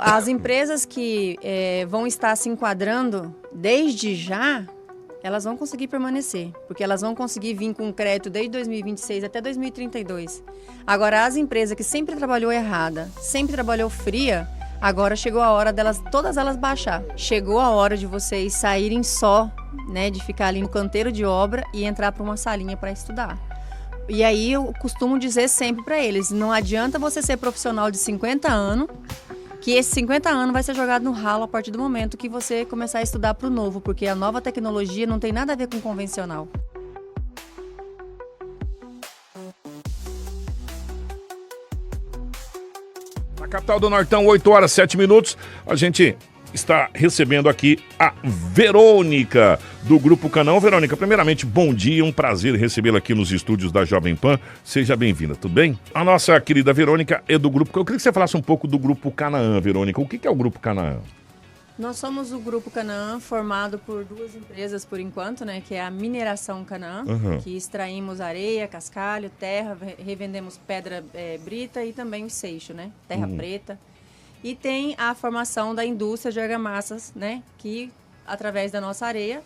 As empresas que vão estar se enquadrando desde já, elas vão conseguir permanecer, porque elas vão conseguir vir com crédito desde 2026 até 2032. Agora, as empresas que sempre trabalhou errada, sempre trabalhou fria, agora chegou a hora delas, todas elas baixar. Chegou a hora de vocês saírem só, né, de ficar ali no canteiro de obra e entrar para uma salinha para estudar. E aí eu costumo dizer sempre para eles, não adianta você ser profissional de 50 anos, que esses 50 anos vai ser jogado no ralo a partir do momento que você começar a estudar para o novo, porque a nova tecnologia não tem nada a ver com o convencional. Na capital do Nortão, 8h07, a gente está recebendo aqui a Verônica, do Grupo Canaã. Verônica, primeiramente, bom dia, um prazer recebê-la aqui nos estúdios da Jovem Pan. Seja bem-vinda, tudo bem? A nossa querida Verônica é do Grupo... Eu queria que você falasse um pouco do Grupo Canaã, Verônica. O que é o Grupo Canaã? Nós somos o Grupo Canaã, formado por duas empresas por enquanto, né? Que é a Mineração Canaã, que extraímos areia, cascalho, terra, revendemos pedra brita e também o seixo, né? Terra preta. E tem a formação da indústria de argamassas, né? Que, através da nossa areia,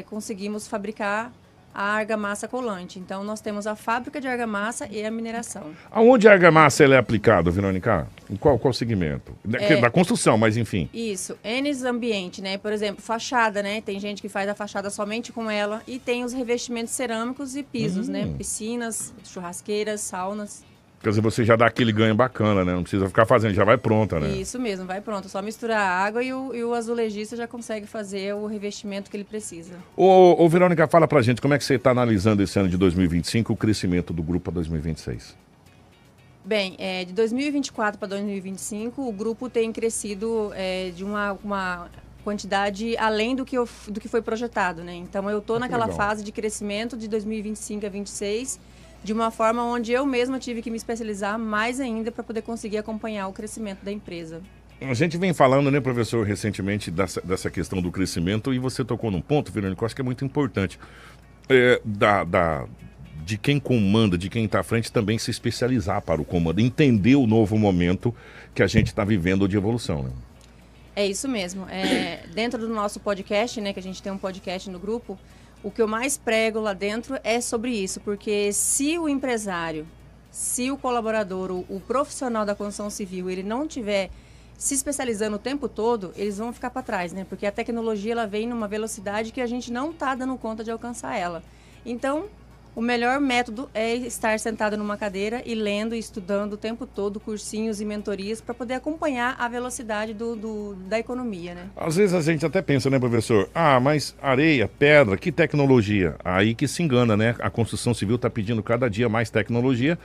conseguimos fabricar a argamassa colante. Então, nós temos a fábrica de argamassa e a mineração. Aonde a argamassa ela é aplicada, Verônica? Em qual segmento? Da construção, mas enfim. Isso. N ambiente, né? Por exemplo, fachada, né? Tem gente que faz a fachada somente com ela. E tem os revestimentos cerâmicos e pisos, né? Piscinas, churrasqueiras, saunas. Quer dizer, você já dá aquele ganho bacana, né? Não precisa ficar fazendo, já vai pronta, né? Isso mesmo, vai pronto. Só misturar a água e o azulejista já consegue fazer o revestimento que ele precisa. Ô, Verônica, fala pra gente como é que você está analisando esse ano de 2025, o crescimento do grupo a 2026. Bem, de 2024 para 2025, o grupo tem crescido de uma quantidade além do que foi projetado, né? Então, eu estou naquela fase de crescimento de 2025 a 2026, de uma forma onde eu mesma tive que me especializar mais ainda para poder conseguir acompanhar o crescimento da empresa. A gente vem falando, né, professor, recentemente dessa questão do crescimento, e você tocou num ponto, Verônica, que eu acho que é muito importante, de quem comanda, de quem está à frente, também se especializar para o comando, entender o novo momento que a gente está vivendo de evolução, né? É isso mesmo. Dentro do nosso podcast, né, que a gente tem um podcast no grupo, o que eu mais prego lá dentro é sobre isso, porque se o empresário, se o colaborador, o profissional da construção civil, ele não tiver se especializando o tempo todo, eles vão ficar para trás, né? Porque a tecnologia ela vem numa velocidade que a gente não está dando conta de alcançar ela. Então, o melhor método é estar sentado numa cadeira e lendo e estudando o tempo todo cursinhos e mentorias para poder acompanhar a velocidade da economia, né? Às vezes a gente até pensa, né, professor? Mas areia, pedra, que tecnologia? Aí que se engana, né? A construção civil está pedindo cada dia mais tecnologia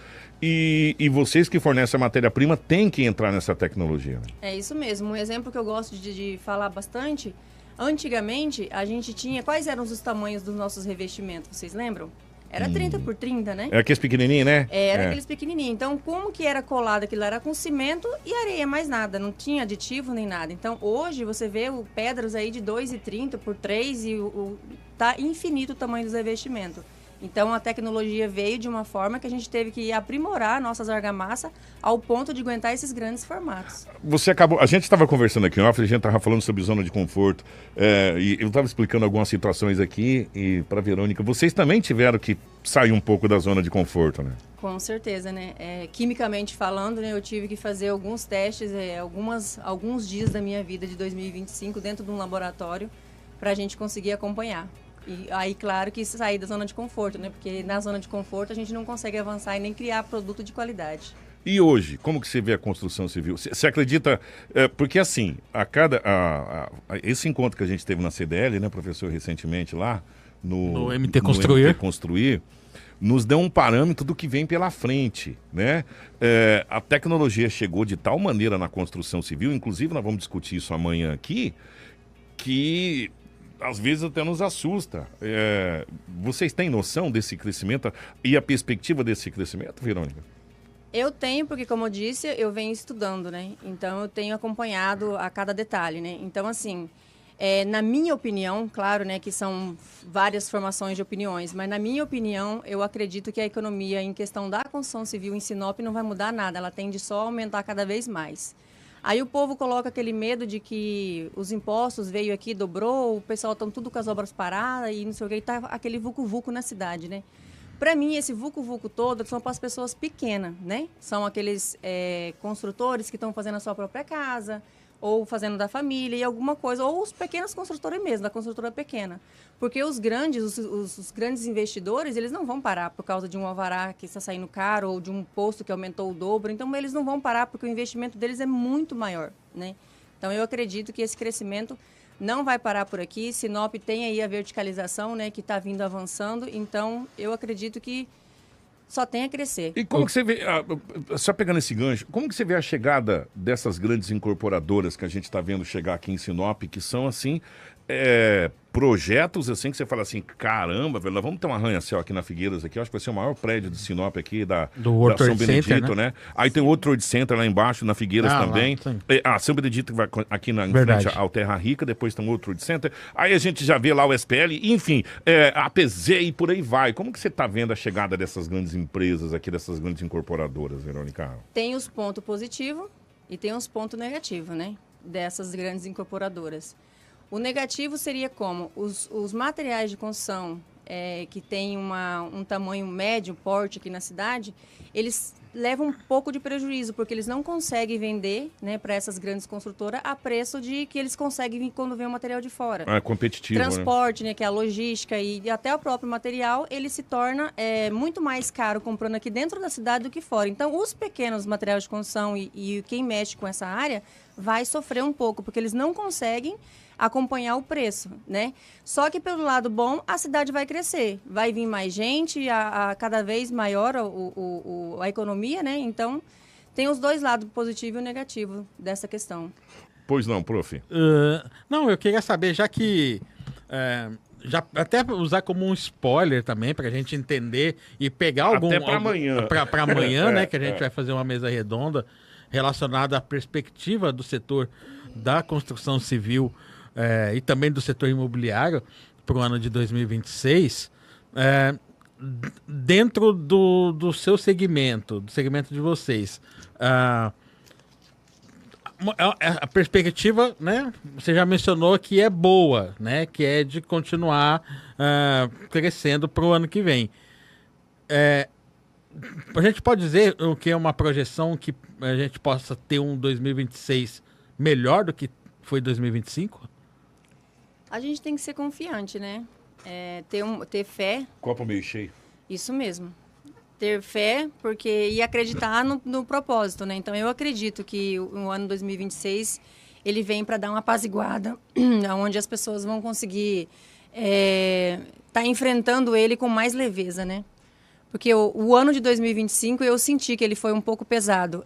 e vocês que fornecem a matéria-prima têm que entrar nessa tecnologia. Né? É isso mesmo. Um exemplo que eu gosto de falar bastante, antigamente a gente tinha... Quais eram os tamanhos dos nossos revestimentos, vocês lembram? Era 30 por 30, né? Era aqueles pequenininhos, né? Era aqueles pequenininhos. Então, como que era colado aquilo? Era com cimento e areia, mais nada. Não tinha aditivo nem nada. Então, hoje, você vê pedras aí de 2,30 por 3 e tá infinito o tamanho dos revestimentos. Então, a tecnologia veio de uma forma que a gente teve que aprimorar nossas argamassas ao ponto de aguentar esses grandes formatos. A gente estava conversando aqui ontem, a gente estava falando sobre zona de conforto, e eu estava explicando algumas situações aqui, e para a Verônica, vocês também tiveram que sair um pouco da zona de conforto, né? Com certeza, né? Quimicamente falando, né, eu tive que fazer alguns testes, alguns dias da minha vida de 2025 dentro de um laboratório para a gente conseguir acompanhar. E aí, claro que sair da zona de conforto, né? Porque na zona de conforto a gente não consegue avançar e nem criar produto de qualidade. E hoje, como que você vê a construção civil? Você acredita... porque assim, esse encontro que a gente teve na CDL, né, professor, recentemente lá, no MT Construir. MT Construir, nos deu um parâmetro do que vem pela frente, né? A tecnologia chegou de tal maneira na construção civil, inclusive nós vamos discutir isso amanhã aqui, que... às vezes até nos assusta. Vocês têm noção desse crescimento e a perspectiva desse crescimento, Verônica? Eu tenho, porque como eu disse, eu venho estudando, né? Então, eu tenho acompanhado a cada detalhe, né? Então, assim, na minha opinião, claro, né, que são várias formações de opiniões, mas na minha opinião, eu acredito que a economia em questão da construção civil em Sinop não vai mudar nada, ela tende só a aumentar cada vez mais. Aí o povo coloca aquele medo de que os impostos veio aqui, dobrou, o pessoal estão tudo com as obras paradas e não sei o que, e tá aquele vucu-vucu na cidade, né? Para mim, esse vucu-vucu todo são para as pessoas pequenas, né? São aqueles construtores que estão fazendo a sua própria casa, ou fazendo da família e alguma coisa, ou os pequenos construtores mesmo, da construtora pequena. Porque os grandes, os grandes investidores, eles não vão parar por causa de um alvará que está saindo caro ou de um posto que aumentou o dobro. Então, eles não vão parar porque o investimento deles é muito maior, né? Então, eu acredito que esse crescimento não vai parar por aqui. Sinop tem aí a verticalização, né, que está vindo avançando. Então, eu acredito que só tem a crescer. E como que você vê, só pegando esse gancho, como que você vê a chegada dessas grandes incorporadoras que a gente está vendo chegar aqui em Sinop, que são, assim, projetos, assim, que você fala assim, caramba, velho, nós vamos ter um arranha-céu aqui na Figueiras, aqui, eu acho que vai ser o maior prédio de Sinop aqui, da São Benedito, Center, né? Aí tem outro World Center lá embaixo, na Figueiras também. São Benedito vai aqui em frente ao Terra Rica, depois tem outro World Center. Aí a gente já vê lá o SPL, enfim, a PZ e por aí vai. Como que você está vendo a chegada dessas grandes empresas aqui, dessas grandes incorporadoras, Verônica? Tem os pontos positivos e tem os pontos negativos, né? Dessas grandes incorporadoras. O negativo seria como os materiais de construção que têm um tamanho médio, porte aqui na cidade, eles levam um pouco de prejuízo, porque eles não conseguem vender, né, para essas grandes construtoras a preço de que eles conseguem quando vem o material de fora. É competitivo, transporte, né, que é a logística e até o próprio material, ele se torna muito mais caro comprando aqui dentro da cidade do que fora. Então, os pequenos materiais de construção e quem mexe com essa área vai sofrer um pouco, porque eles não conseguem acompanhar o preço, né? Só que pelo lado bom, a cidade vai crescer, vai vir mais gente, cada vez maior a economia, né? Então, tem os dois lados, positivo e negativo dessa questão. Pois não, prof? Não, eu queria saber, já que... já até usar como um spoiler também, para a gente entender e pegar algum... Até para amanhã. Para amanhã, né? Que a gente vai fazer uma mesa redonda relacionada à perspectiva do setor da construção civil e também do setor imobiliário para o ano de 2026, dentro do seu segmento, do segmento de vocês. A perspectiva, né? Você já mencionou que é boa, né? Que é de continuar crescendo para o ano que vem. A gente pode dizer o que é uma projeção que a gente possa ter um 2026 melhor do que foi 2025? A gente tem que ser confiante, né? Ter fé. Copo meio cheio. Isso mesmo. Ter fé e acreditar no propósito, né? Então, eu acredito que o ano 2026 ele vem para dar uma apaziguada, onde as pessoas vão conseguir tá enfrentando ele com mais leveza, né? Porque o ano de 2025 eu senti que ele foi um pouco pesado.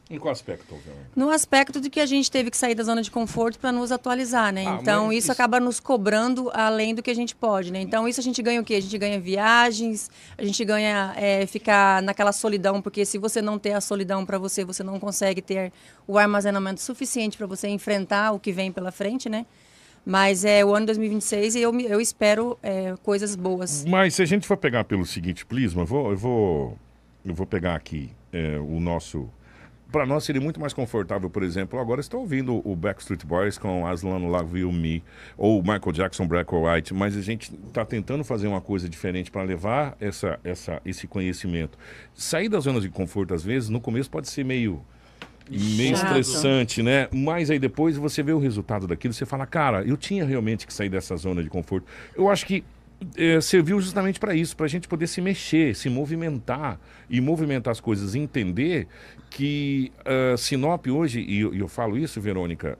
Em qual aspecto, Verônica? No aspecto de que a gente teve que sair da zona de conforto para nos atualizar, né? Então, isso acaba nos cobrando além do que a gente pode, né? Então, isso a gente ganha o quê? A gente ganha viagens, a gente ganha ficar naquela solidão, porque se você não ter a solidão para você, você não consegue ter o armazenamento suficiente para você enfrentar o que vem pela frente, né? Mas o ano 2026 e eu espero coisas boas. Mas se a gente for pegar pelo seguinte prisma, eu vou pegar aqui o nosso... Para nós seria muito mais confortável, por exemplo, agora estou ouvindo o Backstreet Boys com Aslan Love You Me, ou Michael Jackson, Black or White, mas a gente está tentando fazer uma coisa diferente para levar esse conhecimento. Sair das zonas de conforto, às vezes, no começo pode ser meio estressante, né? Mas aí depois você vê o resultado daquilo, você fala, cara, eu tinha realmente que sair dessa zona de conforto. Eu acho que serviu justamente para isso, para a gente poder se mexer, se movimentar e movimentar as coisas, entender que Sinop hoje, e eu falo isso, Verônica,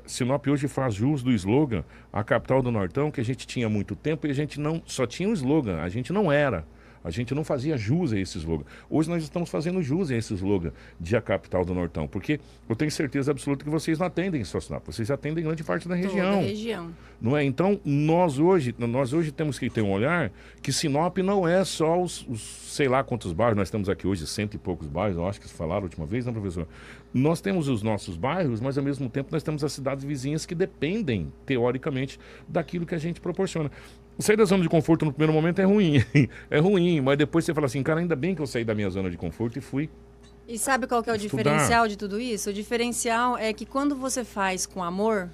Sinop hoje faz jus do slogan, a capital do Nortão, que a gente tinha há muito tempo e a gente não só tinha um slogan, a gente não era. A gente não fazia jus a esse slogan. Hoje nós estamos fazendo jus a esse slogan de a capital do Nortão, porque eu tenho certeza absoluta que vocês não atendem só Sinop, vocês atendem grande parte da região. Toda a região. Não é? Então, nós hoje temos que ter um olhar que Sinop não é só os sei lá quantos bairros, nós temos aqui hoje 100 e poucos bairros, eu acho que vocês falaram a última vez, não, professor? Nós temos os nossos bairros, mas ao mesmo tempo nós temos as cidades vizinhas que dependem, teoricamente, daquilo que a gente proporciona. Sair da zona de conforto no primeiro momento é ruim, mas depois você fala assim, cara, ainda bem que eu saí da minha zona de conforto e fui E sabe qual que é o diferencial de tudo isso? O diferencial é que quando você faz com amor,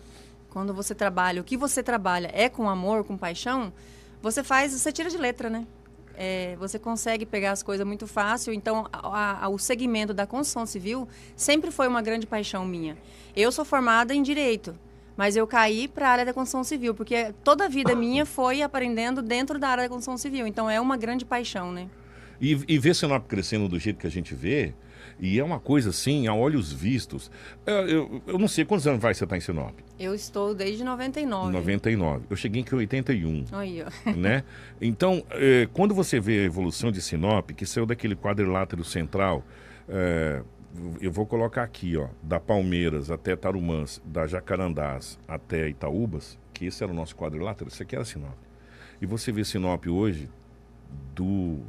quando você trabalha, o que você trabalha é com amor, com paixão, você tira de letra, né? Você consegue pegar as coisas muito fácil. Então, o segmento da construção civil sempre foi uma grande paixão minha. Eu sou formada em Direito, mas eu caí para a área da construção civil, porque toda a vida minha foi aprendendo dentro da área da construção civil. Então, é uma grande paixão, né? E ver Sinop crescendo do jeito que a gente vê, e é uma coisa assim, a olhos vistos. Eu não sei quantos anos você está em Sinop. Eu estou desde 99. 99. Eu cheguei aqui em 81. Aí, ó. Né? Então, quando você vê a evolução de Sinop, que saiu daquele quadrilátero central, eu vou colocar aqui, ó, da Palmeiras até Tarumãs, da Jacarandás até Itaúbas, que esse era o nosso quadrilátero, isso aqui era Sinop. E você vê Sinop hoje,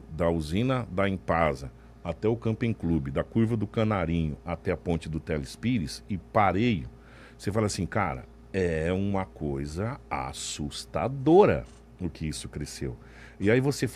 da usina da Impasa até o Camping Clube, da curva do Canarinho até a ponte do Telespires e Pareio, você fala assim, cara, é uma coisa assustadora o que isso cresceu. E aí você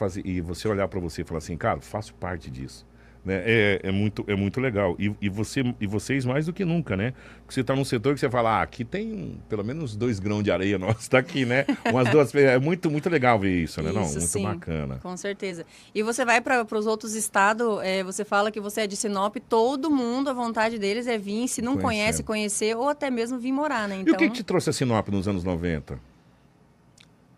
olhar para você e falar assim, cara, faço parte disso. Né? É muito legal. E vocês mais do que nunca, né? Porque você está num setor que você fala, aqui tem pelo menos 2 grãos de areia nossa, tá aqui, né? Umas 2. É muito legal ver isso, né? Isso, muito sim, bacana. Com certeza. E você vai para os outros estados, você fala que você é de Sinop, todo mundo, a vontade deles é vir, se não conhece, conhecer, ou até mesmo vir morar, né? Então, e o que te trouxe a Sinop nos anos 90?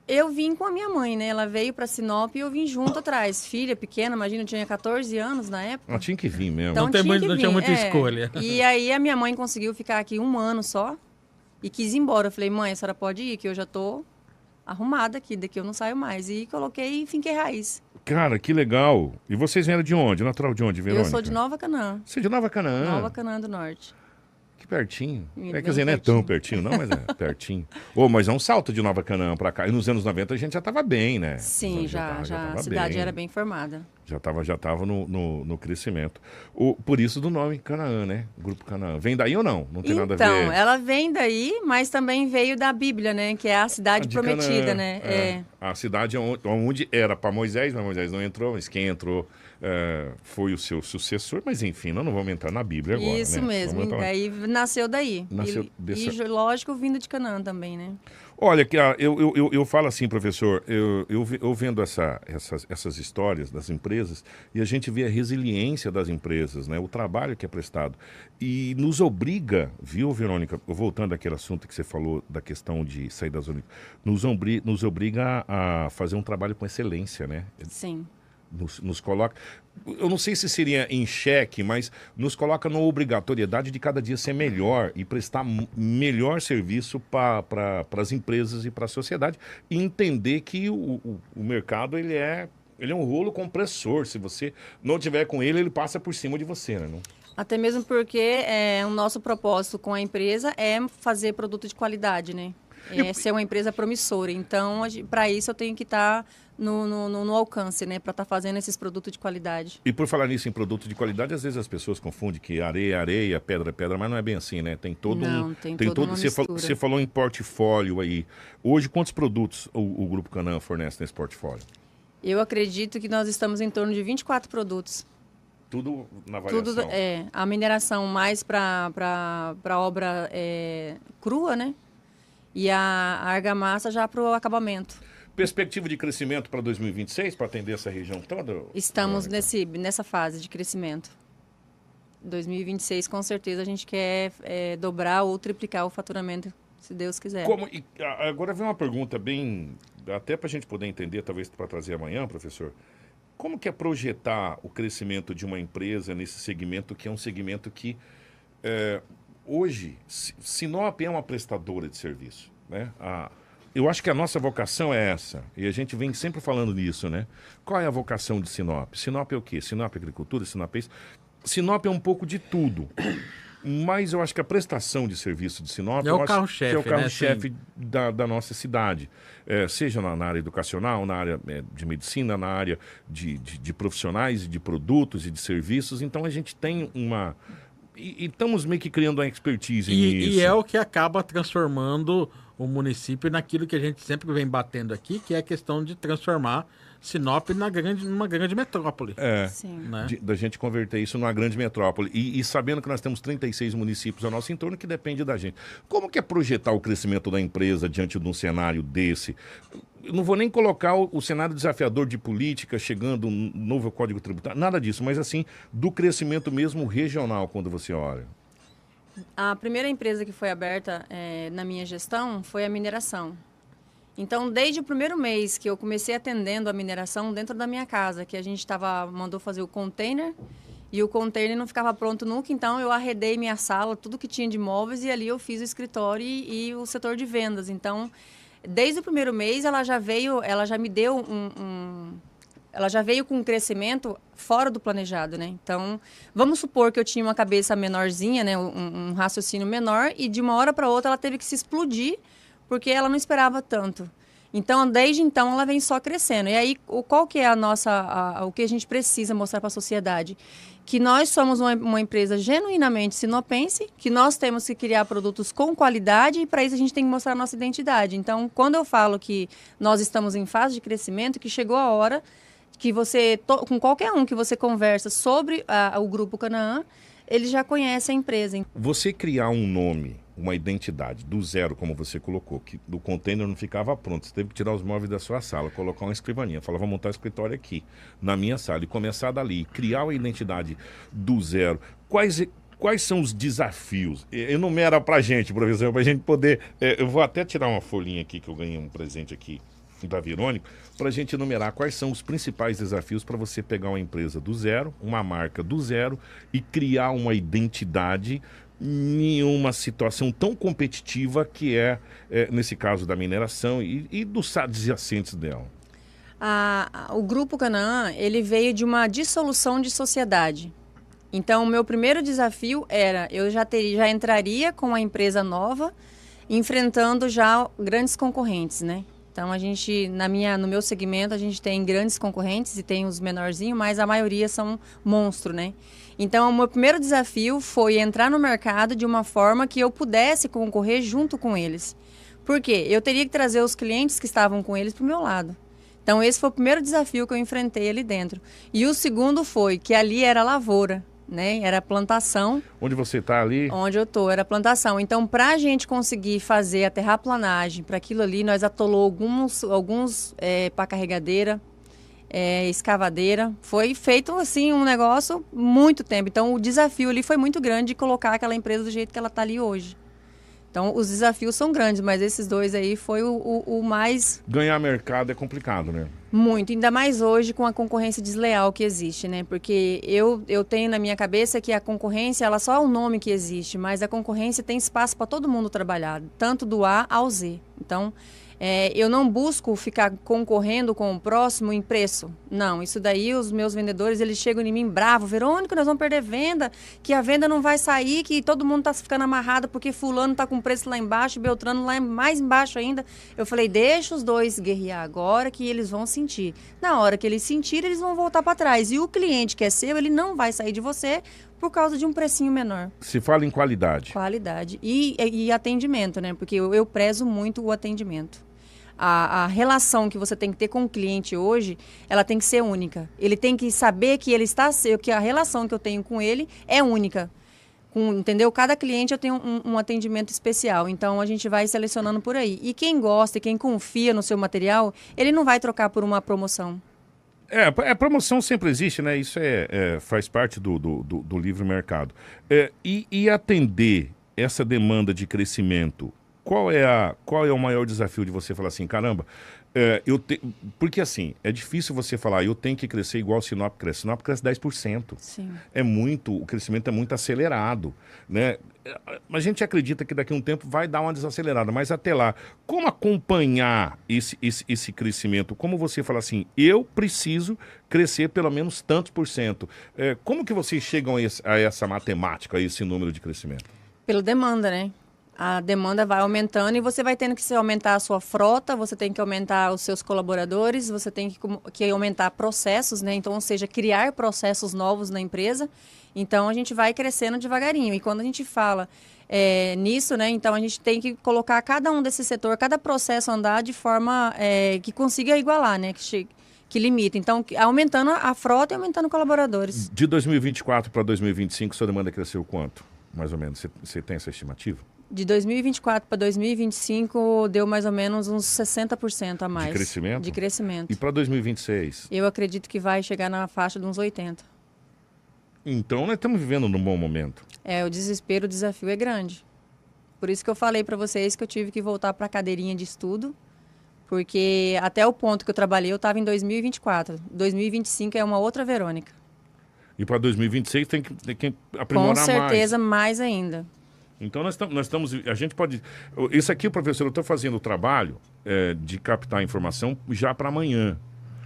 Eu vim com a minha mãe, né? Ela veio para Sinop e eu vim junto atrás. Filha pequena, imagina, eu tinha 14 anos na época. Ela tinha que vir mesmo. Então, não tinha muita escolha. E aí a minha mãe conseguiu ficar aqui 1 ano só e quis ir embora. Eu falei, mãe, a senhora pode ir, que eu já tô arrumada aqui, daqui eu não saio mais. E coloquei e finquei raiz. Cara, que legal. E vocês vieram de onde? Natural de onde, Verônica? Eu sou de Nova Canaã. Você é de Nova Canaã? Nova Canaã do Norte. Que pertinho. Bem Quer dizer, não é tão pertinho, não, mas é pertinho. Mas é um salto de Nova Canaã para cá. E nos anos 90 a gente já estava bem, né? Sim, já a cidade era bem formada. Já estava no crescimento. Por isso do nome Canaã, né? Grupo Canaã. Vem daí ou não? Não tem nada a ver? Então, ela vem daí, mas também veio da Bíblia, né? Que é a cidade prometida, Canaã, né? A cidade onde era para Moisés, mas Moisés não entrou, mas quem entrou foi o seu sucessor. Mas enfim, nós não vamos entrar na Bíblia agora, Isso né? mesmo, aí nasceu daí. E lógico, vindo de Canaã também, né? Olha, eu falo assim, professor, eu vendo essas histórias das empresas e a gente vê a resiliência das empresas, né? O trabalho que é prestado. E nos obriga, viu, Verônica, voltando àquele assunto que você falou da questão de sair da zona, nos obriga a fazer um trabalho com excelência, né? Sim. Nos coloca, eu não sei se seria em xeque, mas nos coloca na obrigatoriedade de cada dia ser melhor e prestar melhor serviço para as empresas e para a sociedade e entender que o mercado ele é um rolo compressor. Se você não tiver com ele passa por cima de você, né? Não? Até mesmo porque o nosso propósito com a empresa é fazer produto de qualidade, né? Ser uma empresa promissora. Então, para isso eu tenho que estar no alcance, né? Para estar fazendo esses produtos de qualidade. E por falar nisso em produto de qualidade, às vezes as pessoas confundem que areia é areia, pedra é pedra, mas não é bem assim, né? Tem todo tem toda uma mistura. Você falou em portfólio aí. Hoje, quantos produtos o Grupo Canaã fornece nesse portfólio? Eu acredito que nós estamos em torno de 24 produtos. Tudo na variação? A mineração mais para obra crua, né? E a argamassa já para o acabamento. Perspectiva de crescimento para 2026, para atender essa região toda? Estamos nessa fase de crescimento. 2026, com certeza, a gente quer dobrar ou triplicar o faturamento, se Deus quiser. Agora vem uma pergunta bem... Até para a gente poder entender, talvez para trazer amanhã, professor. Como que é projetar o crescimento de uma empresa nesse segmento, que é um segmento que... Hoje, Sinop é uma prestadora de serviço, né? Eu acho que a nossa vocação é essa, e a gente vem sempre falando nisso, né? Qual é a vocação de Sinop? Sinop é o quê? Sinop é agricultura, Sinop é isso. Sinop é um pouco de tudo, mas eu acho que a prestação de serviço de Sinop é o carro-chefe, é o carro-chefe da nossa cidade, seja na área educacional, na área de medicina, na área de profissionais, de produtos e de serviços. Então a gente tem uma... E estamos meio que criando uma expertise nisso. E é o que acaba transformando o município naquilo que a gente sempre vem batendo aqui, que é a questão de transformar Sinop numa grande metrópole. Sim. Né? Da gente converter isso numa grande metrópole. E sabendo que nós temos 36 municípios ao nosso entorno que depende da gente. Como que é projetar o crescimento da empresa diante de um cenário desse? Eu não vou nem colocar o cenário desafiador de política, chegando um novo Código Tributário, nada disso, mas assim, do crescimento mesmo regional, quando você olha. A primeira empresa que foi aberta na minha gestão foi a mineração. Então, desde o primeiro mês que eu comecei atendendo a mineração dentro da minha casa, que a gente mandou fazer o container, e o container não ficava pronto nunca, então eu arredei minha sala, tudo que tinha de móveis, e ali eu fiz o escritório e o setor de vendas. Então, desde o primeiro mês, ela já me deu ela já veio com um crescimento fora do planejado, né? Então, vamos supor que eu tinha uma cabeça menorzinha, né? Um raciocínio menor, e de uma hora para outra ela teve que se explodir, porque ela não esperava tanto. Então, desde então, ela vem só crescendo. E aí, qual que é o que a gente precisa mostrar para a sociedade? Que nós somos uma empresa genuinamente sinopense, que nós temos que criar produtos com qualidade, e para isso a gente tem que mostrar a nossa identidade. Então, quando eu falo que nós estamos em fase de crescimento, que chegou a hora que com qualquer um que você conversa sobre o Grupo Canaã, ele já conhece a empresa. Você criar um nome, uma identidade, do zero, como você colocou, que do container não ficava pronto, você teve que tirar os móveis da sua sala, colocar uma escrivaninha, falar, vou montar um escritório aqui, na minha sala, e começar dali, criar uma identidade do zero. Quais são os desafios? Enumera pra gente, professor, pra gente poder... eu vou até tirar uma folhinha aqui, que eu ganhei um presente aqui da Verônica, para a gente enumerar quais são os principais desafios para você pegar uma empresa do zero, uma marca do zero, e criar uma identidade em uma situação tão competitiva que nesse caso da mineração e dos adjacentes dela. O Grupo Canaã, ele veio de uma dissolução de sociedade. Então, o meu primeiro desafio eu já entraria com uma empresa nova, enfrentando já grandes concorrentes, né? Então, no meu segmento, a gente tem grandes concorrentes e tem os menorzinhos, mas a maioria são monstro, né? Então, o meu primeiro desafio foi entrar no mercado de uma forma que eu pudesse concorrer junto com eles. Por quê? Eu teria que trazer os clientes que estavam com eles para o meu lado. Então, esse foi o primeiro desafio que eu enfrentei ali dentro. E o segundo foi que ali era lavoura, né? Era plantação. Onde você está ali? Onde eu estou, era plantação. Então, para a gente conseguir fazer a terraplanagem, para aquilo ali, nós atolou alguns para carregadeira, escavadeira. Foi feito, assim, um negócio muito tempo. Então, o desafio ali foi muito grande de colocar aquela empresa do jeito que ela está ali hoje. Então, os desafios são grandes, mas esses dois aí foi o mais... Ganhar mercado é complicado, né? Muito, ainda mais hoje com a concorrência desleal que existe, né? Porque eu tenho na minha cabeça que a concorrência, ela só é um nome que existe, mas a concorrência tem espaço para todo mundo trabalhar, tanto do A ao Z. Então, eu não busco ficar concorrendo com o próximo em preço. Não, isso daí os meus vendedores, eles chegam em mim bravo. Verônica, nós vamos perder venda, que a venda não vai sair, que todo mundo está ficando amarrado porque fulano está com preço lá embaixo e Beltrano lá mais embaixo ainda. Eu falei, deixa os dois guerrear agora que eles vão sentir. Na hora que eles sentirem, eles vão voltar para trás. E o cliente que é seu, ele não vai sair de você por causa de um precinho menor. Se fala em qualidade. Qualidade. E atendimento, né? Porque eu prezo muito o atendimento. A relação que você tem que ter com o cliente hoje, ela tem que ser única. Ele tem que saber que que a relação que eu tenho com ele é única. Entendeu? Cada cliente eu tenho um atendimento especial. Então, a gente vai selecionando por aí. E quem gosta e quem confia no seu material, ele não vai trocar por uma promoção. A promoção sempre existe, né? Isso faz parte do livre mercado. E atender essa demanda de crescimento, qual é o maior desafio de você falar assim, caramba, porque assim, é difícil você falar, eu tenho que crescer igual o Sinop cresce. Sinop cresce 10%. Sim. O crescimento é muito acelerado, né? A gente acredita que daqui a um tempo vai dar uma desacelerada, mas até lá, como acompanhar esse crescimento? Como você fala assim, eu preciso crescer pelo menos tantos por cento? Como que vocês chegam a essa matemática, a esse número de crescimento? Pela demanda, né? A demanda vai aumentando e você vai tendo que aumentar a sua frota, você tem que aumentar os seus colaboradores, você tem que aumentar processos, né? Então, ou seja, criar processos novos na empresa. Então, a gente vai crescendo devagarinho. E quando a gente fala nisso, né? Então, a gente tem que colocar cada um desse setor, cada processo andar de forma que consiga igualar, né? que limita. Então, aumentando a frota e aumentando colaboradores. De 2024 para 2025, sua demanda cresceu quanto? Mais ou menos. Você tem essa estimativa? De 2024 para 2025, deu mais ou menos uns 60% a mais. De crescimento? De crescimento. E para 2026? Eu acredito que vai chegar na faixa de uns 80%. Então, nós estamos vivendo num bom momento. O desespero, o desafio é grande. Por isso que eu falei para vocês que eu tive que voltar para a cadeirinha de estudo, porque até o ponto que eu trabalhei, eu estava em 2024. 2025 é uma outra Verônica. E para 2026 tem que aprimorar mais. Com certeza, mais ainda. Então, nós estamos... A gente pode... Isso aqui, professor, eu estou fazendo o trabalho de captar a informação já para amanhã.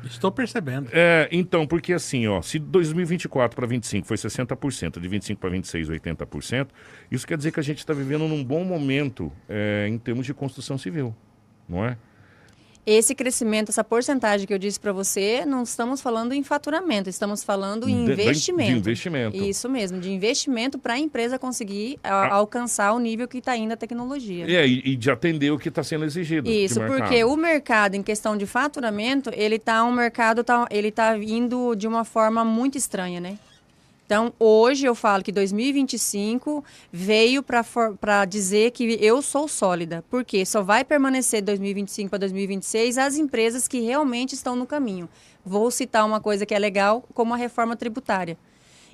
Estou percebendo. Então, porque assim, ó, se 2024 para 25 foi 60%, de 25 para 26, 80%, isso quer dizer que a gente está vivendo num bom momento em termos de construção civil, não é? Esse crescimento, essa porcentagem que eu disse para você, não estamos falando em faturamento, estamos falando em investimento. De investimento. Isso mesmo, de investimento para a empresa conseguir alcançar o nível que está indo a tecnologia. E de atender o que está sendo exigido. Isso, porque o mercado, em questão de faturamento, ele está ele tá indo de uma forma muito estranha, né? Então, hoje eu falo que 2025 veio para dizer que eu sou sólida. Porque só vai permanecer 2025 para 2026 as empresas que realmente estão no caminho. Vou citar uma coisa que é legal, como a reforma tributária.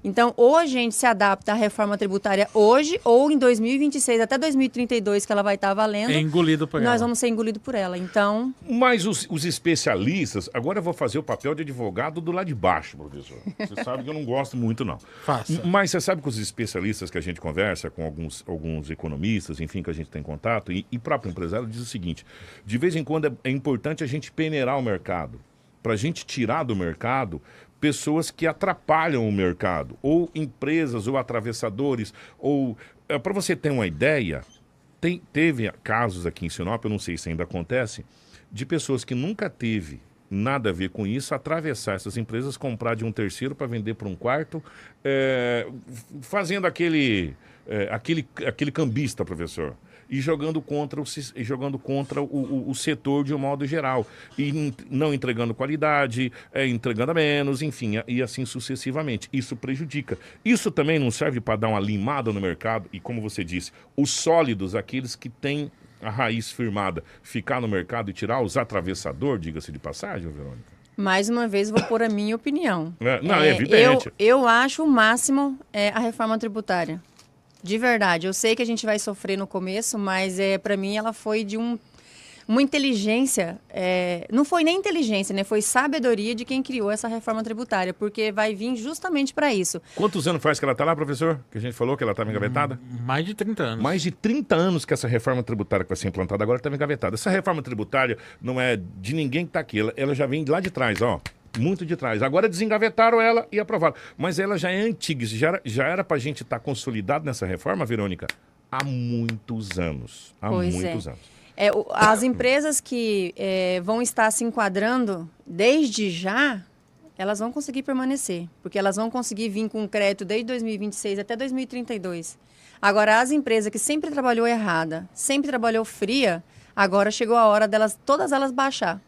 Então, ou a gente se adapta à reforma tributária hoje, ou em 2026, até 2032, que ela vai estar valendo, engolido por ela. Nós vamos ser engolidos por ela. Então... Mas os especialistas... Agora eu vou fazer o papel de advogado do lado de baixo, professor. Você sabe que eu não gosto muito, não. Faça. Mas você sabe que os especialistas que a gente conversa, com alguns economistas, enfim, que a gente tem contato, e próprio empresário, diz o seguinte: de vez em quando é importante a gente peneirar o mercado. Para a gente tirar do mercado pessoas que atrapalham o mercado, ou empresas, ou atravessadores, ou... Para você ter uma ideia, teve casos aqui em Sinop, eu não sei se ainda acontece, de pessoas que nunca teve nada a ver com isso, atravessar essas empresas, comprar de um terceiro para vender para um quarto, fazendo aquele cambista, professor. E jogando contra o setor de um modo geral. E não entregando qualidade, entregando a menos, enfim, e assim sucessivamente. Isso prejudica. Isso também não serve para dar uma limada no mercado e, como você disse, os sólidos, aqueles que têm a raiz firmada, ficar no mercado e tirar os atravessadores, diga-se de passagem, Verônica? Mais uma vez, vou pôr a minha opinião. É evidente. Eu acho o máximo a reforma tributária. De verdade, eu sei que a gente vai sofrer no começo, mas para mim ela foi de uma inteligência, não foi nem inteligência, né? Foi sabedoria de quem criou essa reforma tributária, porque vai vir justamente para isso. Quantos anos faz que ela está lá, professor? Que a gente falou que ela estava engavetada? Mais de 30 anos. Mais de 30 anos que essa reforma tributária que vai ser implantada agora estava engavetada. Essa reforma tributária não é de ninguém que está aqui, ela já vem lá de trás, ó. Muito de trás. Agora desengavetaram ela e aprovaram. Mas ela já é antiga, já era para a gente estar consolidado nessa reforma, Verônica, há muitos anos. Muitos anos. As empresas que vão estar se enquadrando desde já, elas vão conseguir permanecer, porque elas vão conseguir vir com crédito desde 2026 até 2032. Agora, as empresas que sempre trabalhou errada, sempre trabalhou fria, agora chegou a hora delas, todas elas baixar.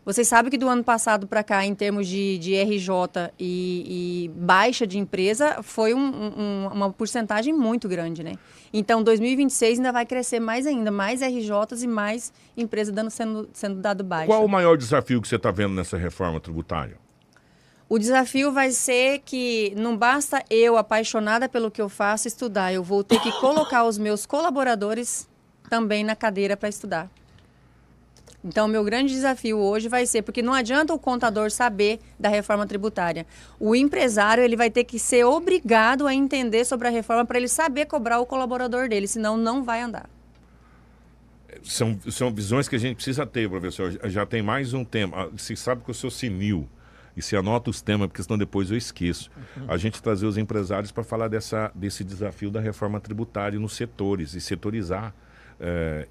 Vocês sabem que do ano passado para cá, em termos de RJ e baixa de empresa, foi uma porcentagem muito grande, né? Então, 2026 ainda vai crescer mais ainda, mais RJs e mais empresas sendo dado baixa. Qual o maior desafio que você está vendo nessa reforma tributária? O desafio vai ser que não basta eu, apaixonada pelo que eu faço, estudar. Eu vou ter que colocar os meus colaboradores também na cadeira para estudar. Então, o meu grande desafio hoje vai ser, porque não adianta o contador saber da reforma tributária. O empresário, ele vai ter que ser obrigado a entender sobre a reforma para ele saber cobrar o colaborador dele, senão não vai andar. São visões que a gente precisa ter, professor. Já tem mais um tema. Você sabe que eu sou senil e se anota os temas, porque senão depois eu esqueço. A gente trazer os empresários para falar desse desafio da reforma tributária nos setores e setorizar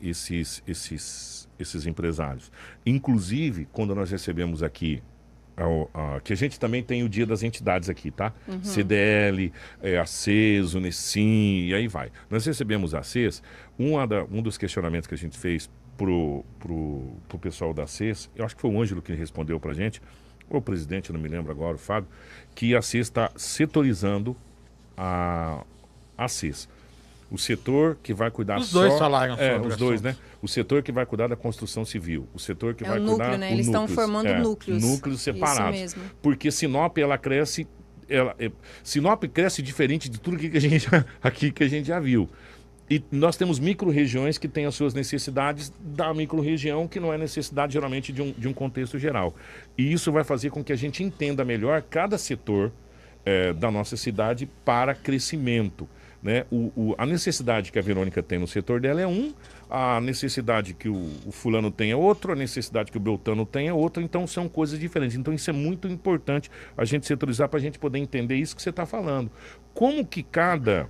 esses empresários. Inclusive, quando nós recebemos aqui, que a gente também tem o Dia das Entidades aqui, tá? Uhum. CDL, a CES, Unesim, e aí vai. Nós recebemos a CES, um dos questionamentos que a gente fez pro pessoal da CES, eu acho que foi o Ângelo que respondeu pra gente, ou o presidente, não me lembro agora, o Fábio, que a CES está setorizando a CES. O setor que vai cuidar Os dois falaram sobre os dois, né? O setor que vai cuidar da construção civil. O setor que vai o núcleo, cuidar... né? Eles estão formando núcleos. Núcleos separados. Isso mesmo. Porque Sinop, ela cresce... Sinop cresce diferente de tudo que a gente, aqui que a gente já viu. E nós temos micro-regiões que têm as suas necessidades da micro-região, que não é necessidade, geralmente, de um contexto geral. E isso vai fazer com que a gente entenda melhor cada setor da nossa cidade para crescimento. Né? A necessidade que a Verônica tem no setor dela é a necessidade que o fulano tem é outro, a necessidade que o Beltano tem é outra, então são coisas diferentes. Então isso é muito importante a gente setorizar para a gente poder entender isso que você está falando. Como que cada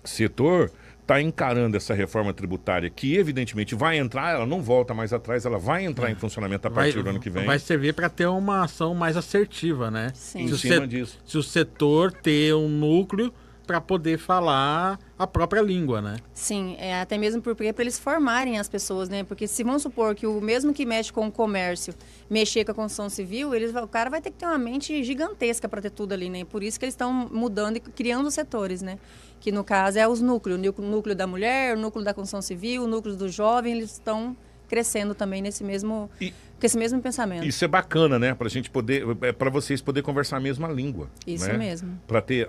setor está encarando essa reforma tributária, que evidentemente vai entrar, ela não volta mais atrás, ela vai entrar em funcionamento a partir do ano que vem. Vai servir para ter uma ação mais assertiva, né? Sim. Em cima disso. Se o setor ter um núcleo para poder falar a própria língua, né? Sim, até mesmo para eles formarem as pessoas, né? Porque se vamos supor que o mesmo que mexe com o comércio mexer com a construção civil, o cara vai ter que ter uma mente gigantesca para ter tudo ali, né? Por isso que eles estão mudando e criando setores, né? Que no caso é os núcleos, o núcleo da mulher, o núcleo da construção civil, o núcleo do jovem, eles estão crescendo também nesse mesmo... com esse mesmo pensamento. Isso é bacana, né? Para a gente poder, para vocês poderem conversar a mesma língua. Isso né? mesmo. Para ter,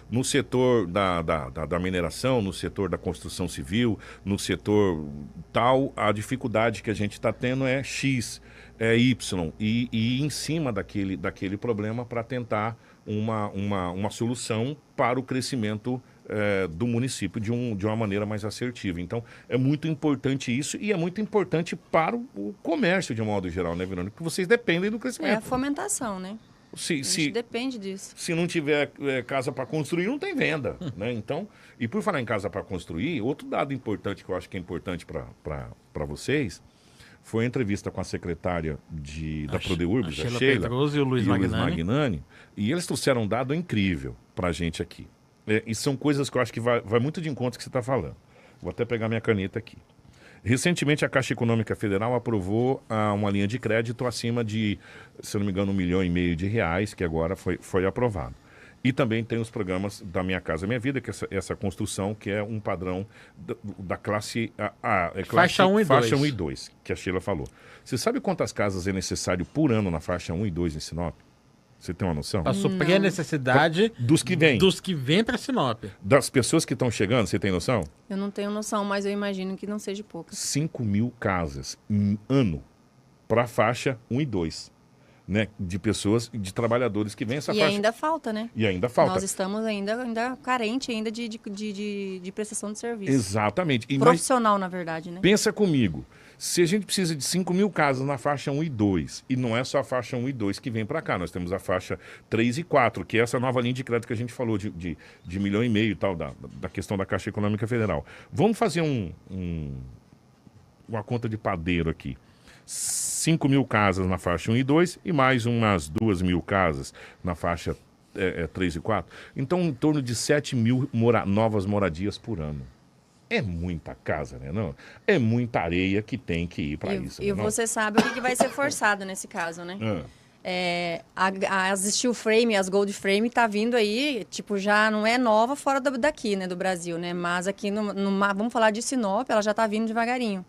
no setor da mineração, no setor da construção civil, no setor tal, a dificuldade que a gente está tendo é X, é Y, e em cima daquele problema para tentar uma solução para o crescimento do município de uma maneira mais assertiva. Então, é muito importante isso e é muito importante para o comércio de um modo geral, né, Verônica? Porque vocês dependem do crescimento. É a fomentação, né? A gente depende disso. Se não tiver casa para construir, não tem venda, né? Então, e por falar em casa para construir, outro dado importante que eu acho que é importante para vocês foi a entrevista com a secretária da Prodeurbs, a Sheila Pedroso e o Luiz Magnani. E eles trouxeram um dado incrível para a gente aqui. E são coisas que eu acho que vai muito de encontro que você está falando. Vou até pegar minha caneta aqui. Recentemente, a Caixa Econômica Federal aprovou uma linha de crédito acima de, se não me engano, R$1,5 milhão, que agora foi aprovado. E também tem os programas da Minha Casa Minha Vida, que é essa construção, que é um padrão da classe A. Faixa 1 e 2. Faixa 1 e 2, que a Sheila falou. Você sabe quantas casas é necessário por ano na faixa 1 e 2 em Sinop? Você tem uma noção? Para suprir a necessidade dos que vêm. Dos que vêm para Sinop. Das pessoas que estão chegando, você tem noção? Eu não tenho noção, mas eu imagino que não seja poucas. 5.000 casas em ano para a faixa 1 e 2. Né? De pessoas, de trabalhadores que vêm essa faixa. E ainda falta, né? E ainda falta. Nós estamos ainda carente ainda de prestação de serviço. Exatamente. Profissional, na verdade, né? Pensa comigo. Se a gente precisa de 5.000 casas na faixa 1 e 2, e não é só a faixa 1 e 2 que vem para cá, nós temos a faixa 3 e 4, que é essa nova linha de crédito que a gente falou de R$1,5 milhão e tal, da questão da Caixa Econômica Federal. Vamos fazer uma conta de padeiro aqui. 5.000 casas na faixa 1 e 2 e mais umas 2.000 casas na faixa 3 e 4. Então, em torno de 7.000 novas moradias por ano. É muita casa, né? Não? É muita areia que tem que ir para isso. E você sabe o que vai ser forçado nesse caso, né? As steel frame, as gold frame tá vindo aí, tipo, já não é nova fora daqui, né, do Brasil, né? Mas aqui, vamos falar de Sinop, ela já tá vindo devagarinho.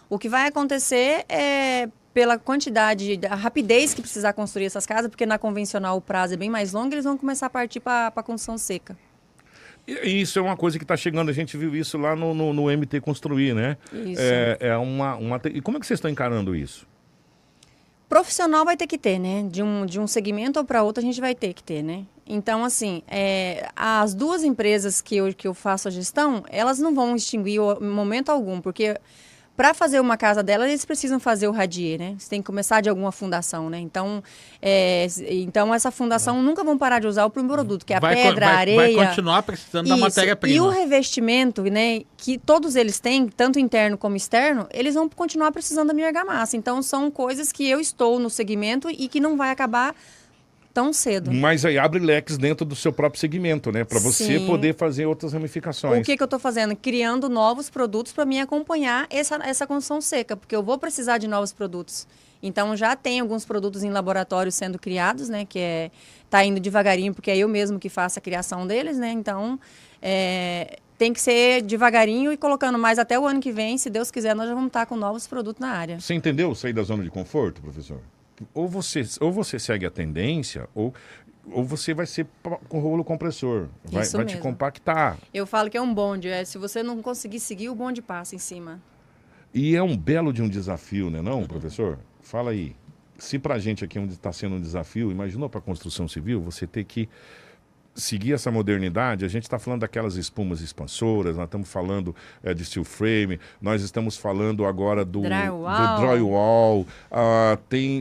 O que vai acontecer é, pela quantidade, a rapidez que precisar construir essas casas, porque na convencional o prazo é bem mais longo, eles vão começar a partir para a construção seca. E isso é uma coisa que está chegando, a gente viu isso lá no MT Construir, né? Isso. E como é que vocês estão encarando isso? Profissional vai ter que ter, né? De um segmento para outro a gente vai ter que ter, né? Então, assim, as duas empresas que eu faço a gestão, elas não vão extinguir em momento algum, porque para fazer uma casa dela, eles precisam fazer o radier, né? Você tem que começar de alguma fundação, né? Então essa fundação nunca vão parar de usar o primeiro produto, que é a pedra, a areia. Vai continuar precisando da matéria-prima. E o revestimento, né? Que todos eles têm, tanto interno como externo, eles vão continuar precisando da minha argamassa. Então, são coisas que eu estou no segmento e que não vai acabar tão cedo. Mas aí abre leques dentro do seu próprio segmento, né? Para você Sim. poder fazer outras ramificações. O que eu estou fazendo? Criando novos produtos para me acompanhar essa construção seca, porque eu vou precisar de novos produtos. Então, já tem alguns produtos em laboratório sendo criados, né? Que tá indo devagarinho, porque é eu mesmo que faço a criação deles, né? Então, tem que ser devagarinho e colocando mais até o ano que vem. Se Deus quiser, nós já vamos estar com novos produtos na área. Você entendeu sair da zona de conforto, professor? Ou você segue a tendência, ou você vai ser com rolo compressor. Vai te compactar. Eu falo que é um bonde. Se você não conseguir seguir, o bonde passa em cima. E é um belo de um desafio, né, não, professor? Fala aí. Se pra gente aqui está sendo um desafio, imagina para a construção civil, você ter que seguir essa modernidade. A gente está falando daquelas espumas expansoras, nós estamos falando de steel frame, nós estamos falando agora do drywall.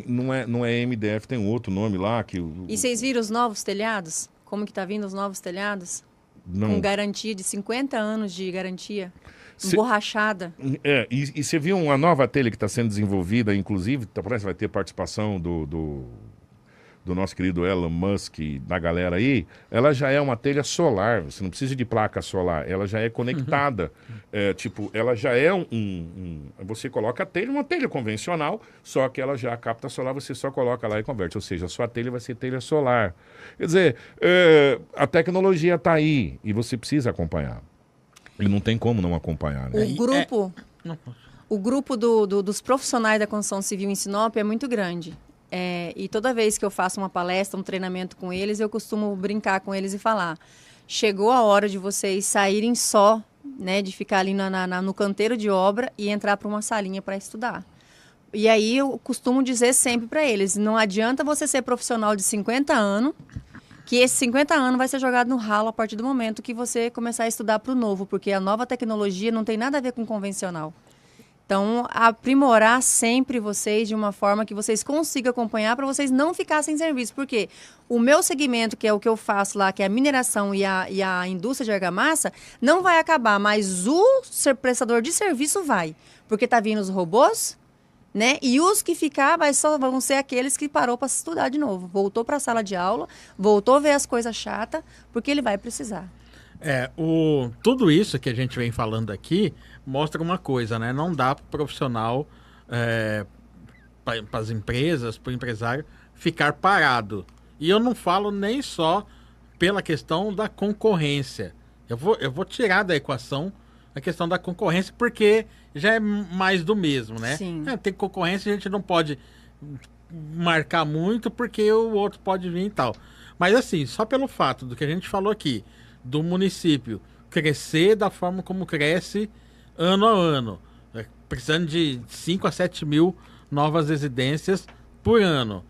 Não é MDF, tem um outro nome lá. E vocês viram os novos telhados? Como que tá vindo os novos telhados? Não. Com garantia de 50 anos de garantia. Emborrachada. E você viu uma nova telha que está sendo desenvolvida, inclusive, parece que vai ter participação do nosso querido Elon Musk, da galera aí. Ela já é uma telha solar, você não precisa de placa solar, ela já é conectada. Ela já é você coloca a telha, uma telha convencional, só que ela já capta solar, você só coloca lá e converte. Ou seja, a sua telha vai ser telha solar. Quer dizer, a tecnologia está aí e você precisa acompanhar. E não tem como não acompanhar, né? O grupo dos profissionais da construção civil em Sinop é muito grande. E toda vez que eu faço uma palestra, um treinamento com eles, eu costumo brincar com eles e falar: chegou a hora de vocês saírem só, né, de ficar ali no canteiro de obra e entrar para uma salinha para estudar. E aí eu costumo dizer sempre para eles: não adianta você ser profissional de 50 anos, que esses 50 anos vai ser jogado no ralo a partir do momento que você começar a estudar para o novo, porque a nova tecnologia não tem nada a ver com o convencional. Então, aprimorar sempre vocês de uma forma que vocês consigam acompanhar para vocês não ficarem sem serviço. Porque o meu segmento, que é o que eu faço lá, que é a mineração e a indústria de argamassa, não vai acabar, mas o prestador de serviço vai. Porque tá vindo os robôs, né? E os que ficar só vão ser aqueles que parou para estudar de novo. Voltou para a sala de aula, voltou a ver as coisas chatas, porque ele vai precisar. Tudo isso que a gente vem falando aqui mostra uma coisa, né? Não dá para o profissional, para as empresas, para o empresário, ficar parado. E eu não falo nem só pela questão da concorrência. Eu vou tirar da equação a questão da concorrência, porque já é mais do mesmo, né? Sim. Tem concorrência, a gente não pode marcar muito, porque o outro pode vir e tal. Mas assim, só pelo fato do que a gente falou aqui, do município crescer da forma como cresce ano a ano, precisando de 5 a 7 mil novas residências por ano,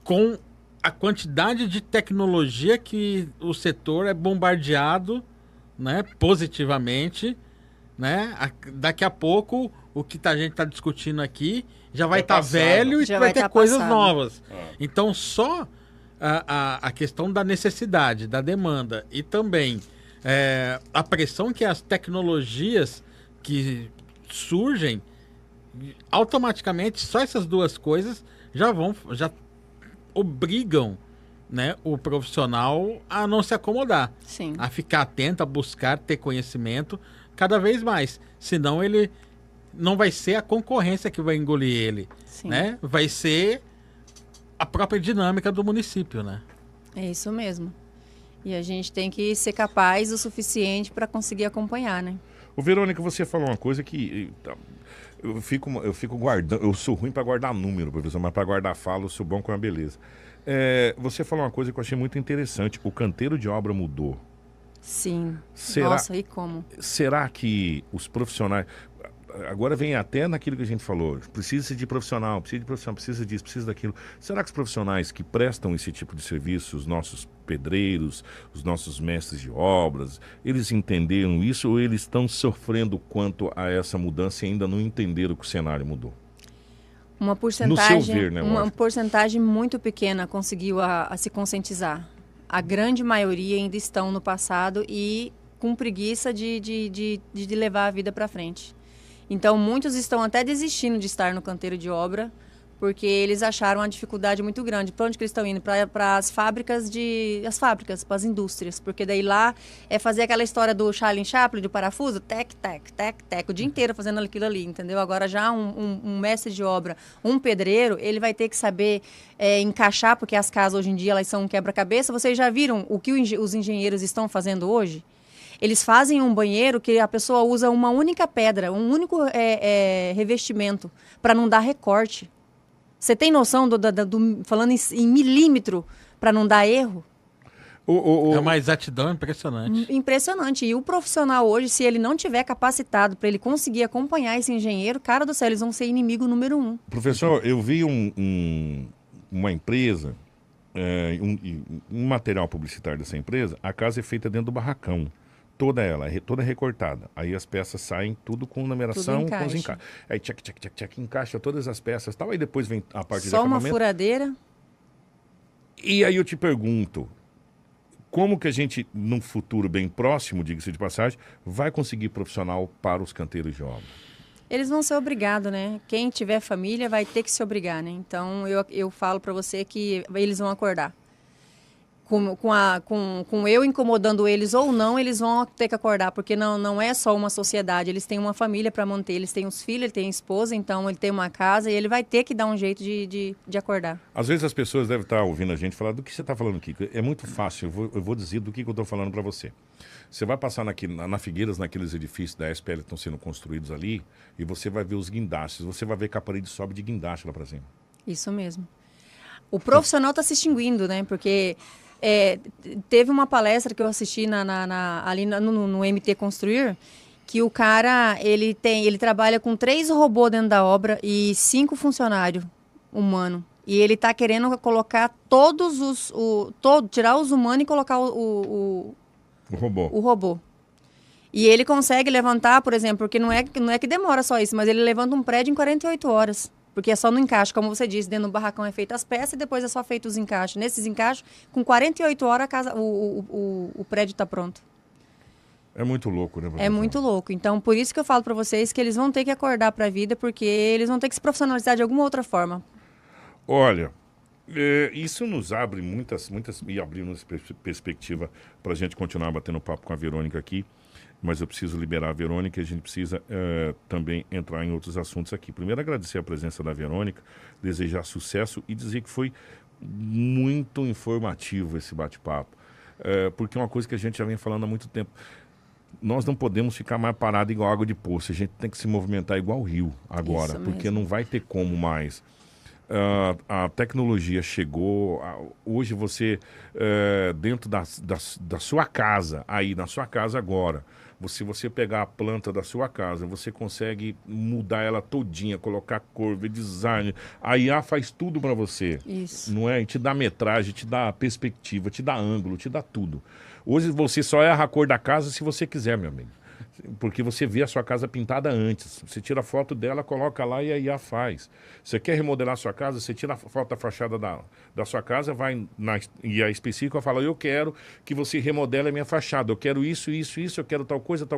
com a quantidade de tecnologia que o setor é bombardeado, né, positivamente, né? Daqui a pouco o que a gente está discutindo aqui já vai estar velho e vai ter coisas novas. Então só a questão da necessidade, da demanda e também a pressão que as tecnologias que surgem, automaticamente só essas duas coisas já obrigam, né, o profissional a não se acomodar. Sim. A ficar atento, a buscar ter conhecimento cada vez mais. Senão ele não vai ser a concorrência que vai engolir ele. Sim. Né? Vai ser a própria dinâmica do município, né? É isso mesmo. E a gente tem que ser capaz o suficiente para conseguir acompanhar, né? Ô, Verônica, você falou uma coisa que eu fico guardando. Eu sou ruim para guardar número, professor, mas para guardar fala eu sou bom com a beleza. Você falou uma coisa que eu achei muito interessante. O canteiro de obra mudou. Sim. Nossa, e como? Será que os profissionais... Agora vem até naquilo que a gente falou. Precisa de profissional, precisa disso, precisa daquilo. Será que os profissionais que prestam esse tipo de serviço, os nossos pedreiros, os nossos mestres de obras, eles entenderam isso ou eles estão sofrendo quanto a essa mudança e ainda não entenderam que o cenário mudou? Uma porcentagem, no seu ver, né, uma porcentagem muito pequena conseguiu a se conscientizar. A grande maioria ainda estão no passado e com preguiça de levar a vida para frente. Então, muitos estão até desistindo de estar no canteiro de obra porque eles acharam uma dificuldade muito grande. Para onde que eles estão indo? Para as fábricas, para as indústrias, porque daí lá é fazer aquela história do Charlie Chaplin, do parafuso, tec, tec, tec, tec, o dia inteiro fazendo aquilo ali, entendeu? Agora já um mestre de obra, um pedreiro, ele vai ter que saber encaixar, porque as casas hoje em dia elas são um quebra-cabeça. Vocês já viram o que os engenheiros estão fazendo hoje? Eles fazem um banheiro que a pessoa usa uma única pedra, um único revestimento, para não dar recorte. Você tem noção, falando em milímetro, para não dar erro? É uma exatidão impressionante. Impressionante. E o profissional hoje, se ele não tiver capacitado para ele conseguir acompanhar esse engenheiro, cara do céu, eles vão ser inimigo número 1. Professor, eu vi uma empresa, um material publicitário dessa empresa, a casa é feita dentro do barracão. Toda ela, toda recortada. Aí as peças saem tudo com numeração, com os encaixes. Aí tchac, encaixa todas as peças e tal. Aí depois vem a parte de acabamento. Só uma furadeira. E aí eu te pergunto, como que a gente, num futuro bem próximo, diga-se de passagem, vai conseguir profissional para os canteiros de obra? Eles vão ser obrigados, né? Quem tiver família vai ter que se obrigar, né? Então eu falo para você que eles vão acordar. Com eu incomodando eles ou não, eles vão ter que acordar, porque não é só uma sociedade, eles têm uma família para manter, eles têm os filhos, ele tem a esposa, então ele tem uma casa e ele vai ter que dar um jeito de acordar. Às vezes as pessoas devem estar ouvindo a gente falar do que você está falando aqui. É muito fácil, eu vou dizer do que eu estou falando para você. Você vai passar na Figueiras, naqueles edifícios da SPL que estão sendo construídos ali, e você vai ver os guindastes, você vai ver que a parede sobe de guindaste lá para cima. Isso mesmo. O profissional está se extinguindo, né? Porque... teve uma palestra que eu assisti ali no MT Construir, que o cara, ele trabalha com 3 robôs dentro da obra e 5 funcionários humanos. E ele está querendo colocar tirar os humanos e colocar o robô. E ele consegue levantar, por exemplo, porque não é que demora só isso, mas ele levanta um prédio em 48 horas. Porque é só no encaixe, como você disse, dentro do barracão é feito as peças e depois é só feito os encaixes. Nesses encaixes, com 48 horas, o prédio está pronto. É muito louco, né, professor? É muito louco. Então, por isso que eu falo para vocês que eles vão ter que acordar para a vida, porque eles vão ter que se profissionalizar de alguma outra forma. Olha, isso nos abre muitas e abriu-nos perspectiva para a gente continuar batendo papo com a Verônica aqui. Mas eu preciso liberar a Verônica e a gente precisa também entrar em outros assuntos aqui. Primeiro, agradecer a presença da Verônica, desejar sucesso e dizer que foi muito informativo esse bate-papo. Porque é uma coisa que a gente já vem falando há muito tempo. Nós não podemos ficar mais parados igual água de poço. A gente tem que se movimentar igual o rio agora, porque não vai ter como mais. A tecnologia chegou, hoje você, dentro da sua casa, aí na sua casa agora, se você pegar a planta da sua casa, você consegue mudar ela todinha, colocar cor, ver design, a IA faz tudo para você. Isso. Não é? Te dá metragem, te dá perspectiva, te dá ângulo, te dá tudo. Hoje você só erra a cor da casa se você quiser, meu amigo. Porque você vê a sua casa pintada antes. Você tira a foto dela, coloca lá e a IA faz. Você quer remodelar a sua casa, você tira a foto da fachada da sua casa, vai na IA específica e fala, eu quero que você remodele a minha fachada. Eu quero isso, eu quero tal coisa.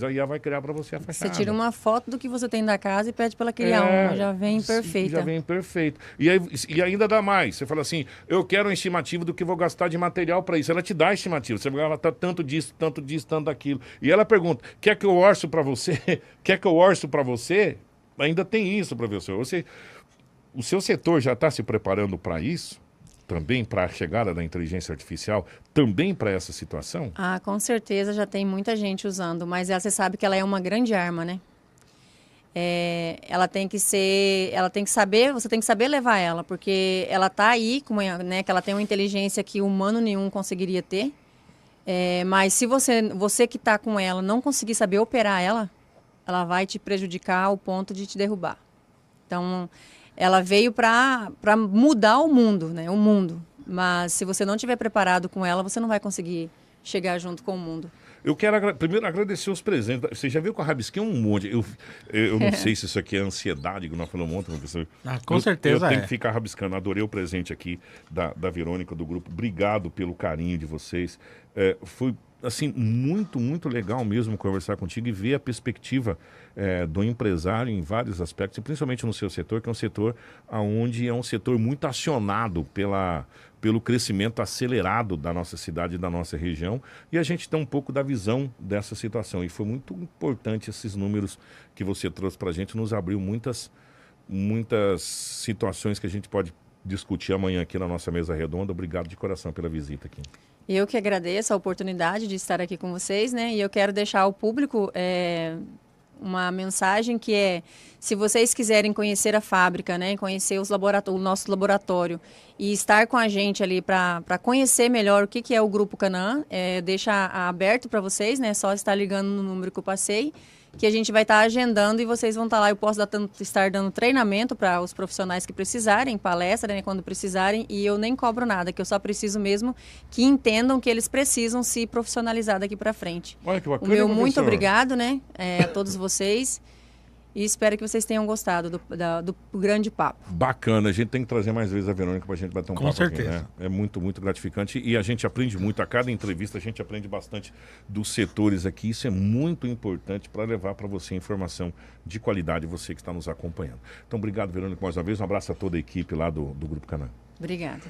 A IA vai criar para você a fachada. Você tira uma foto do que você tem da casa e pede para ela criar uma, já vem perfeita. Já vem perfeito. E ainda dá mais. Você fala assim, eu quero uma estimativa do que vou gastar de material para isso. Ela te dá a estimativa. Você vai gastar tanto disso, tanto daquilo. E ela pergunta, quer que eu orço para você? Quer que eu orço para você? Ainda tem isso, professor. O seu setor já está se preparando para isso? Também para a chegada da inteligência artificial? Também para essa situação? Ah, com certeza já tem muita gente usando, mas você sabe que ela é uma grande arma, né? Ela tem que saber, você tem que saber levar ela, porque ela está aí, né, que ela tem uma inteligência que humano nenhum conseguiria ter. Mas se você que está com ela não conseguir saber operar ela vai te prejudicar ao ponto de te derrubar. Então, ela veio para mudar o mundo, né? O mundo. Mas se você não estiver preparado com ela, você não vai conseguir chegar junto com o mundo. Eu quero primeiro agradecer os presentes. Você já viu que eu rabisquei um monte. Eu não sei se isso aqui é ansiedade, que nós falamos ontem, professor. Com certeza eu tenho que ficar rabiscando. Adorei o presente aqui da Verônica, do grupo. Obrigado pelo carinho de vocês. Foi assim, muito legal mesmo conversar contigo e ver a perspectiva do empresário em vários aspectos, e principalmente no seu setor, que é um setor onde é um setor muito acionado pelo crescimento acelerado da nossa cidade e da nossa região, e a gente tem um pouco da visão dessa situação. E foi muito importante esses números que você trouxe para a gente, nos abriu muitas situações que a gente pode discutir amanhã aqui na nossa mesa redonda. Obrigado de coração pela visita aqui. Eu que agradeço a oportunidade de estar aqui com vocês, né? E eu quero deixar ao público uma mensagem que é: se vocês quiserem conhecer a fábrica, né, conhecer o nosso laboratório e estar com a gente ali para conhecer melhor o que é o Grupo Canaã, deixa aberto para vocês, né? Só estar ligando no número que eu passei, que a gente vai estar agendando e vocês vão estar lá. Eu posso estar dando treinamento para os profissionais que precisarem, palestra, né, quando precisarem, e eu nem cobro nada, que eu só preciso mesmo que entendam que eles precisam se profissionalizar daqui para frente. Olha que bacana, o meu professor. muito obrigado, né, a todos vocês. E espero que vocês tenham gostado do grande papo. Bacana, a gente tem que trazer mais vezes a Verônica para a gente bater um papo certeza. aqui, né? É muito gratificante e a gente aprende muito. A cada entrevista a gente aprende bastante dos setores aqui. Isso é muito importante para levar para você informação de qualidade, você que está nos acompanhando. Então, obrigado, Verônica, mais uma vez. Um abraço a toda a equipe lá do Grupo Canaã. Obrigada.